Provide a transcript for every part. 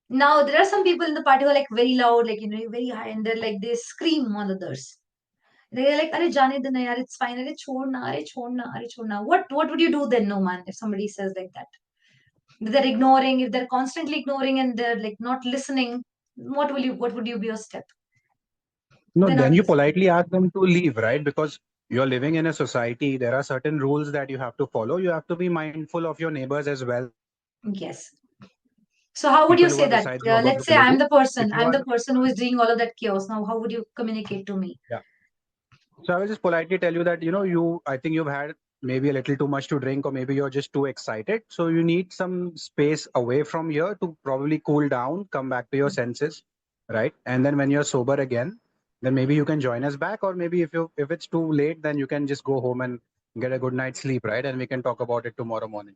Now there are some people in the party who are like very loud, like very high, and they're like they scream on others. They're like, "Arey jane de na yaar, it's fine. Arey chhodna, arey chhodna, arey chhodna." What would you do then, no man, if somebody says like that? If they're ignoring, if they're constantly ignoring and they're like not listening, what would you be your step? No, They're then not you listening. politely ask them to leave, right? Because you're living in a society. There are certain rules that you have to follow. You have to be mindful of your neighbors as well, Yes. the So people how who are would you beside say you that? above you, Let's say if you are, I'm the person who is doing all of that chaos. Now, how would you communicate to me? yeah. So I will just politely tell you that, I think you've had maybe a little too much to drink, or maybe you're just too excited. So you need some space away from here to probably cool down, come back to your senses, right? And then when you're sober again, then maybe you can join us back, or maybe if it's too late, then you can just go home and get a good night's sleep, right? And we can talk about it tomorrow morning.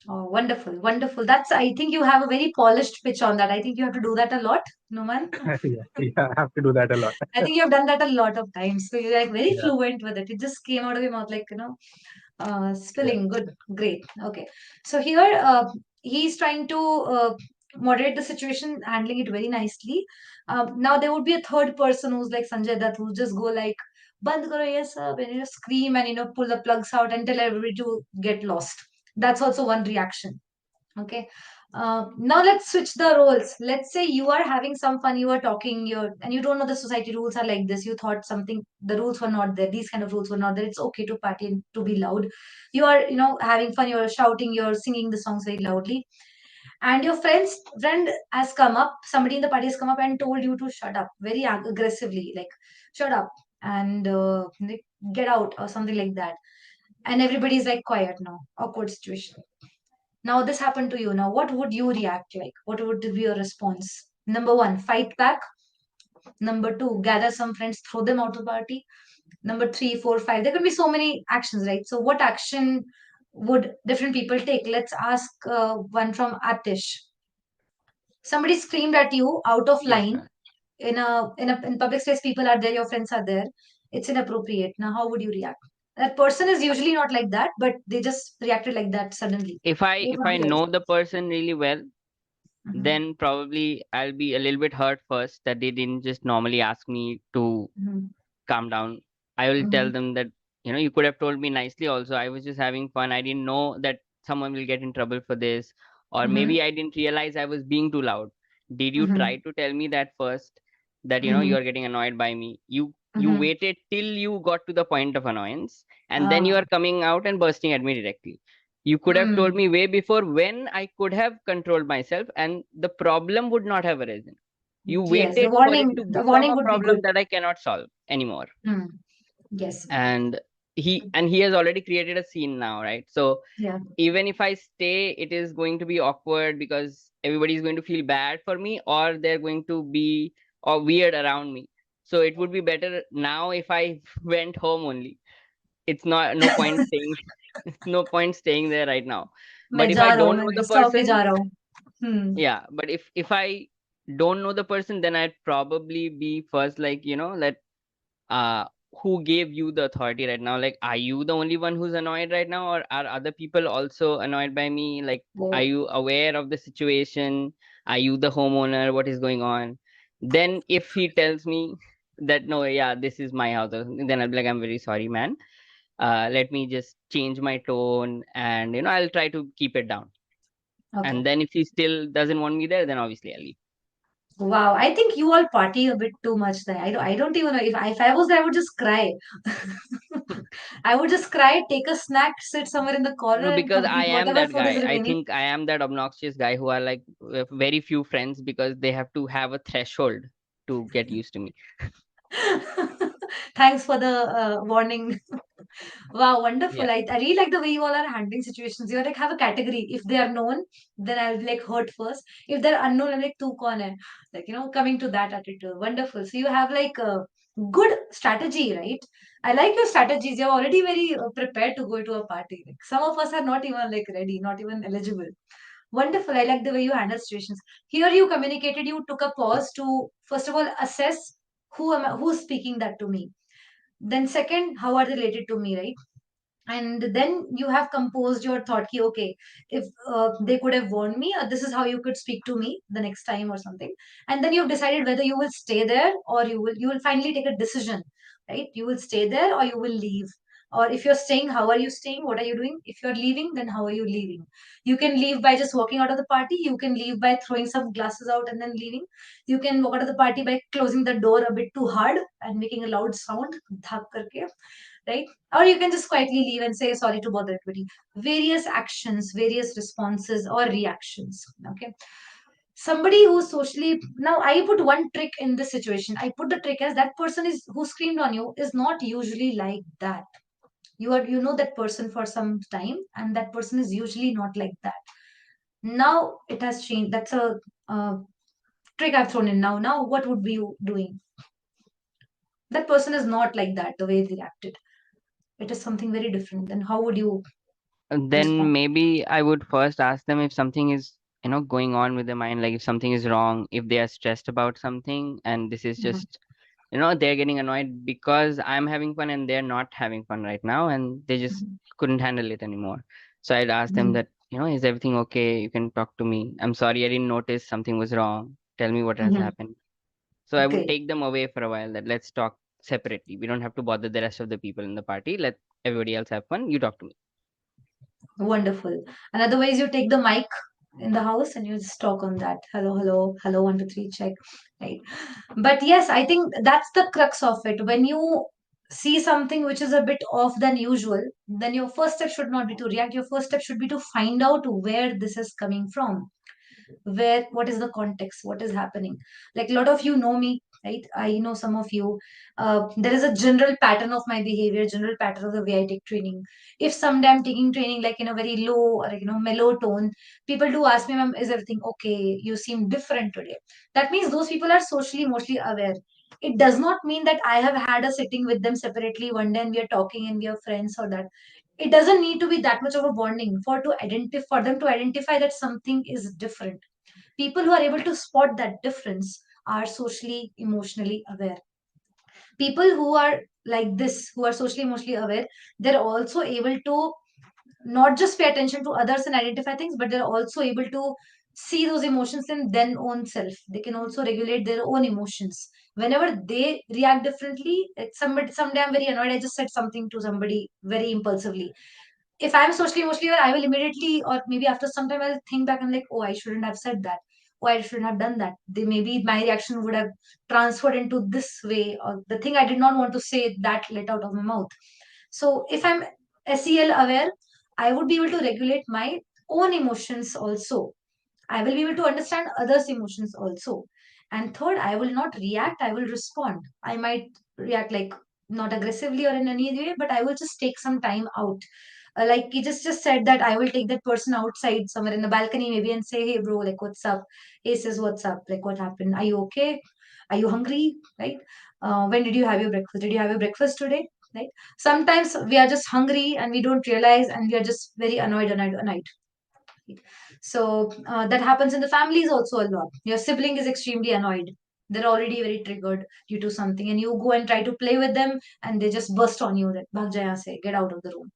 Oh, wonderful, wonderful. I think you have a very polished pitch on that. I think you have to do that a lot, Numan. Yeah, yeah, I have to do that a lot. I think you have done that a lot of times. So you're like very Yeah, fluent with it. It just came out of your mouth like, yeah. spilling. Good, great. Okay. So here, he's trying to moderate the situation, handling it very nicely. Now there would be a third person who's like Sanjay Dutt, who just go like, "Band karo ye sab," and scream and pull the plugs out and tell everybody to get lost. That's also one reaction. Okay. Now let's switch the roles. Let's say you are having some fun, you are talking, and you don't know the society rules are like this. You thought something, the rules were not there. These kind of rules were not there. It's okay to party and to be loud. You are, having fun. You're shouting. You're singing the songs very loudly, and your friend has come up. Somebody in the party has come up and told you to shut up very aggressively, like shut up and like, get out or something like that. And everybody's like quiet now. Awkward situation. Now this happened to you. Now what would you react like? What would be your response? Number one, fight back. Number two, gather some friends, throw them out of the party. Number three, four, five. There could be so many actions, right? So what action would different people take? Let's ask one from Atish. Somebody screamed at you out of Yes, line ma'am. in public space. People are there. Your friends are there. It's inappropriate. Now how would you react? That person is usually not like that, but they just reacted like that suddenly. If I What if would I be your know the response? person really well, Mhm. then probably I'll be a little bit hurt first that they didn't just normally ask me to Mhm. calm down. I will tell Mhm. them that, you could have told me nicely also. I was just having fun. I didn't know that someone will get in trouble for this. Or Mhm. maybe I didn't realize I was being too loud. Did you try Mhm. to tell me that first, that Mhm. you're getting annoyed by me? You Mhm. waited till you got to the point of annoyance, and then you Ah. are coming out and bursting at me directly. You could have told Mm. me way before, when I could have controlled myself and the problem would not have arisen. You Yes, waited for it to the become warning a would be good. problem that I cannot solve anymore. Mm. Yes. And he has already created a scene now, right? So Yeah. even if I stay, it is going to be awkward because everybody is going to feel bad for me, or they're going to be or weird around me. So it would be better now if I went home only. It's not no point staying no point staying there right now. मैं But if जा I रहा हूँ, don't मैं know the stop पे जा person, रहा हूँ. Hmm. yeah, but if I don't know the person, then I'd probably be first, like, let uh who gave you the authority right now? Like, are you the only one who's annoyed right now, or are other people also annoyed by me? Like, are Oh. you aware of the situation? Are you the homeowner? What is going on? Then if he tells me that, no, yeah, this is my house, then I'll be like, I'm very sorry, man. Let me just change my tone, and I'll try to keep it down. Okay. And then if he still doesn't want me there, then obviously I'll leave. Wow, I think you all party a bit too much there. I don't even know if I was there, I would just cry. I would just cry, take a snack, sit somewhere in the corner, No, and because I complete am whatever that food is guy. I remaining. think I am that obnoxious guy who are like very few friends because they have to have a threshold to get used to me. Thanks for the warning. Wow, wonderful. Yeah. I really like the way you all are handling situations. You like have a category. If they are known, then I'll be like hurt first. If they're unknown, I'm like tu kaun hai? Like coming to that attitude. Wonderful. So you have like a good strategy, right? I like your strategies. You're already very prepared to go to a party. Like some of us are not even like ready, not even eligible. Wonderful. I like the way you handle situations. Here you communicated. You took a pause to first of all assess who's speaking that to me. Then second, how are they related to me, right? and then you have composed your thought ki, okay, if they could have warned me, this is how you could speak to me the next time or something. And then you've decided whether you will stay there, or you will finally take a decision, right? You will stay there or you will leave. Or if you're staying, how are you staying, what are you doing? If you're leaving, then how are you leaving? You can leave by just walking out of the party, you can leave by throwing some glasses out and then leaving. You can walk out of the party by closing the door a bit too hard and making a loud sound, dhak karke, right? Or you can just quietly leave and say sorry to bother everybody. Various actions, various responses or reactions. Okay. Somebody who's socially, now I put one trick in this situation. I put the trick as that person is who screamed on you is not usually like that. You know that person for some time, and that person is usually not like that. Now it has changed. That's a trick I've thrown in now. Now what would be you doing? That person is not like that. The way they reacted, it is something very different. Then how would you And respond? then maybe I would first ask them if something is, going on with their mind, like if something is wrong, if they are stressed about something, and this is Mhm. just, they're getting annoyed because I'm having fun and they're not having fun right now, and they just Mhm. couldn't handle it anymore. So I'd ask them Mhm. that, is everything okay? You can talk to me. I'm sorry, I didn't notice something was wrong. Tell me what has Mhm. happened. So I would Great. take them away for a while, that let's talk separately. We don't have to bother the rest of the people in the party. Let everybody else have fun. You talk to me. Wonderful. And otherwise, you take the mic in the house and you just talk on that. Hello, hello, hello, 1, 2, 3, check. Right. But yes, I think that's the crux of it. When you see something which is a bit off than usual, then your first step should not be to react. Your first step should be to find out where this is coming from, where what is the context, what is happening. Like a lot of you know me, right? I know some of you. There is a general pattern of my behavior, general pattern of the way I take training. If someday I'm taking training like in a very low or like, mellow tone, people do ask me, ma'am, is everything okay, you seem different today. That means those people are socially mostly aware. It does not mean that I have had a sitting with them separately one day and we are talking and we are friends, or that it doesn't need to be that much of a bonding for them to identify that something is different. People who are able to spot that difference are socially emotionally aware. People who are like this, who are socially emotionally aware, they're also able to not just pay attention to others and identify things, but they're also able to see those emotions in their own self. They can also regulate their own emotions. Whenever they react differently, like someday I'm very annoyed, I just said something to somebody very impulsively. If I'm socially emotionally aware, I will immediately, or maybe after some time, I'll think back and like, oh, I shouldn't have said that. Oh, I shouldn't have done that. Maybe my reaction would have transferred into this way, or the thing I did not want to say that let out of my mouth. So if I'm SEL aware, I would be able to regulate my own emotions also. I will be able to understand others' emotions also. And third, I will not react, I will respond. I might react like not aggressively or in any way, but I will just take some time out. Like he just said that I will take that person outside somewhere in the balcony maybe and say, hey bro, like what's up? Hey sis, what's up? Like what happened? Are you okay? Are you hungry? Right? When did you have your breakfast? Did you have your breakfast today? Right? Sometimes we are just hungry and we don't realize, and we are just very annoyed. So that happens in the families also a lot. Your sibling is extremely annoyed. They're already very triggered due to something, and you go and try to play with them, and they just burst on you that "Bhag ja yahan se, get out of the room,"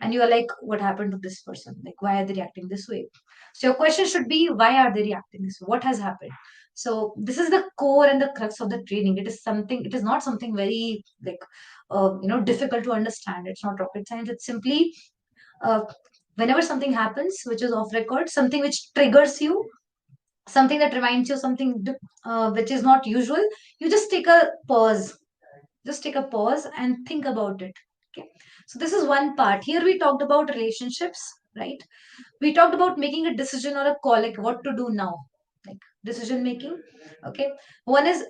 And you are like, "What happened to this person? Like, why are they reacting this way?" So your question should be, "Why are they reacting this way? What has happened?" So this is the core and the crux of the training. It is something. It is not something very like difficult to understand. It's not rocket science. It's simply uh, whenever something happens which is off record, something which triggers you, something that reminds you something which is not usual, you just take a pause. Just take a pause and think about it. Okay. So this is one part. Here we talked about relationships, right? We talked about making a decision or a call, like what to do now, like decision making. Okay. One is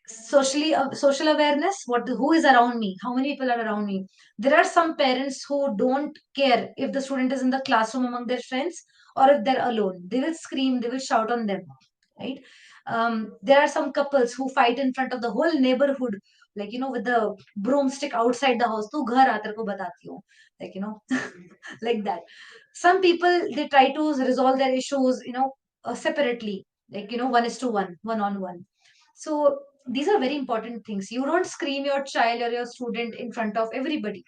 social awareness, who is around me, how many people are around me. There are some parents who don't care if the student is in the classroom among their friends or if they're alone. They will scream, they will shout on them, right? There are some couples who fight in front of the whole neighborhood, like with the broomstick outside the house, tu ghar aa तेरे को बताती हूँ, like like that. Some people, they try to resolve their issues separately, like 1:1, one on one. So these are very important things. You don't scream your child or your student in front of everybody.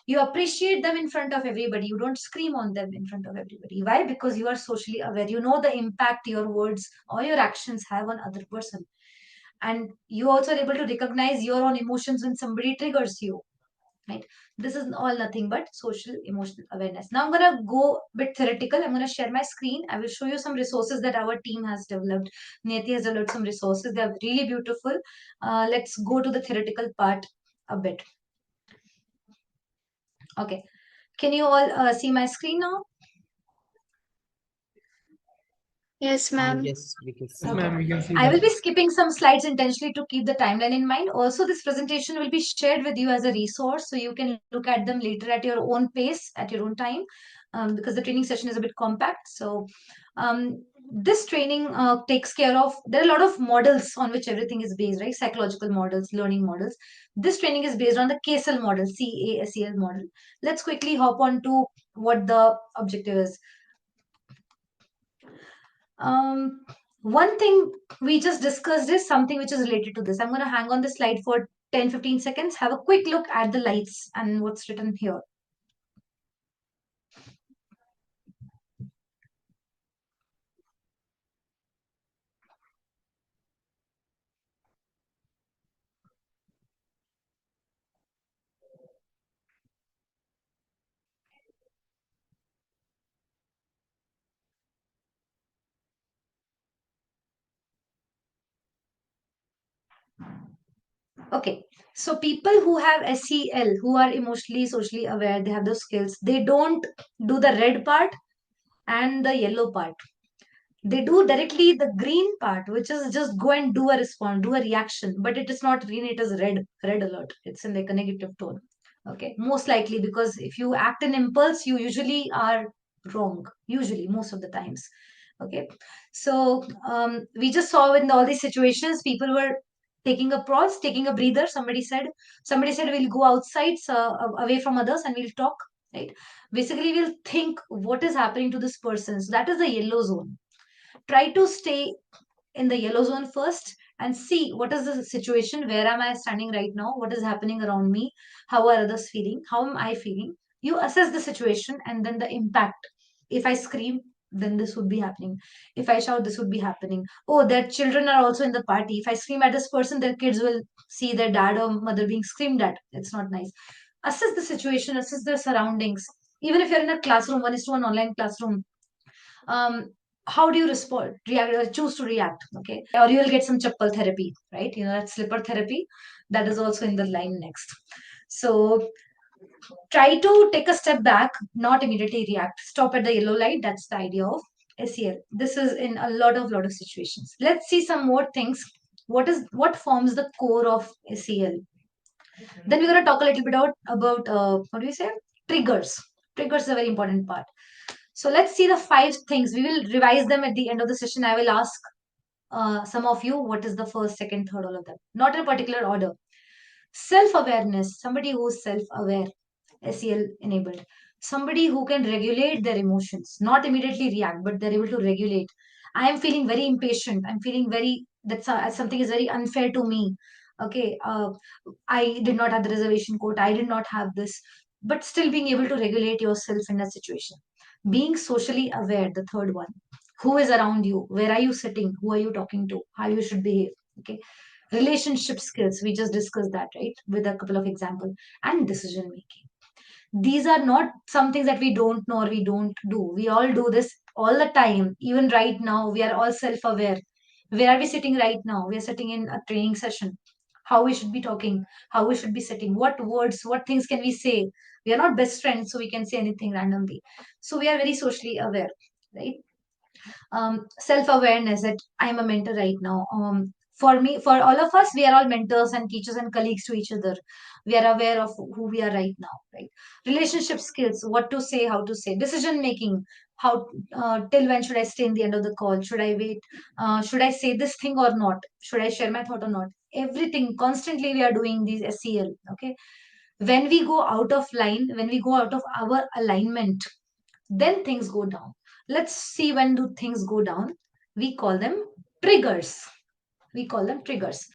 You appreciate them in front of everybody. You don't scream on them in front of everybody. Why? Because you are socially aware. You know the impact your words or your actions have on other person. And you also are able to recognize your own emotions when somebody triggers you. Right? This is all nothing but social emotional awareness. Now I'm gonna go a bit theoretical. I'm gonna share my screen. I will show you some resources that our team has developed. Neti has developed some resources. They are really beautiful. Let's go to the theoretical part a bit. Okay. Can you all see my screen now? Yes, ma'am. Yes, we can see. Yes, ma'am, we can see I will that. be skipping some slides intentionally to keep the timeline in mind. Also, this presentation will be shared with you as a resource, so you can look at them later at your own pace, at your own time, because the training session is a bit compact. So, this training takes care of, there are a lot of models on which everything is based, right? Psychological models, learning models. This training is based on the CASEL model, CASEL model. Let's quickly hop on to what the objective is. Um, One thing we just discussed is something which is related to this. I'm going to hang on the slide for 10-15 seconds, have a quick look at the lights and what's written here. Okay, so people who have SEL, who are emotionally, socially aware, they have those skills, they don't do the red part and the yellow part. They do directly the green part, which is just go and do a response, do a reaction, but it is not green, it is red alert. It's in like a negative tone. Okay, most likely because if you act in impulse, you usually are wrong, usually, most of the times. Okay, so we just saw in all these situations, people were taking a pause, taking a breather. Somebody said we'll go outside, so, away from others, and we'll talk. Right, basically we'll think what is happening to this person. So that is the yellow zone. Try to stay in the yellow zone first and see what is the situation, where am I standing right now, what is happening around me, how are others feeling, how am I feeling. You assess the situation and then the impact. If I scream, then this would be happening. If I shout, this would be happening. Oh, their children are also in the party. If I scream at this person, their kids will see their dad or mother being screamed at. It's not nice. Assess the situation, assess the surroundings. Even if you're in a classroom, 1:1 online classroom, um, how do you respond, react, or choose to react? Okay, or you will get some chappal therapy, right? You know, that slipper therapy, that is also in the line next. So try to take a step back, not immediately react. Stop at the yellow light. That's the idea of SEL. This is in a lot of situations. Let's see some more things. What forms the core of SEL? Then we're going to talk a little bit about what do we say, triggers. Triggers is a very important part. So let's see the 5 things. We will revise them at the end of the session. I will ask some of you what is the first, second, third, all of them. Not in a particular order. Self-awareness. Somebody who is self-aware, SEL enabled. Somebody who can regulate their emotions, not immediately react, but they're able to regulate. I am feeling very impatient. I'm feeling very, something is very unfair to me. Okay, I did not have the reservation code. I did not have this, but still being able to regulate yourself in that situation. Being socially aware, the third one. Who is around you? Where are you sitting? Who are you talking to? How you should behave? Okay. Relationship skills. We just discussed that, right? With a couple of examples. And decision making. These are not some things that we don't know or we don't do. We all do this all the time. Even right now, we are all self aware. Where are we sitting right now? We are sitting in a training session. How we should be talking, how we should be sitting, what words, what things can we say. We are not best friends, so we can say anything randomly. So we are very socially aware, right? Self-awareness that I'm a mentor right now. For me, for all of us, we are all mentors and teachers and colleagues to each other. We are aware of who we are right now, right? Relationship skills, what to say, how to say. Decision making, how, till when should I stay in the end of the call? Should I wait? Should I say this thing or not? Should I share my thought or not? Everything, constantly we are doing these SEL, okay? When we go out of line, when we go out of our alignment, then things go down. Let's see when do things go down. We call them triggers. We call them triggers.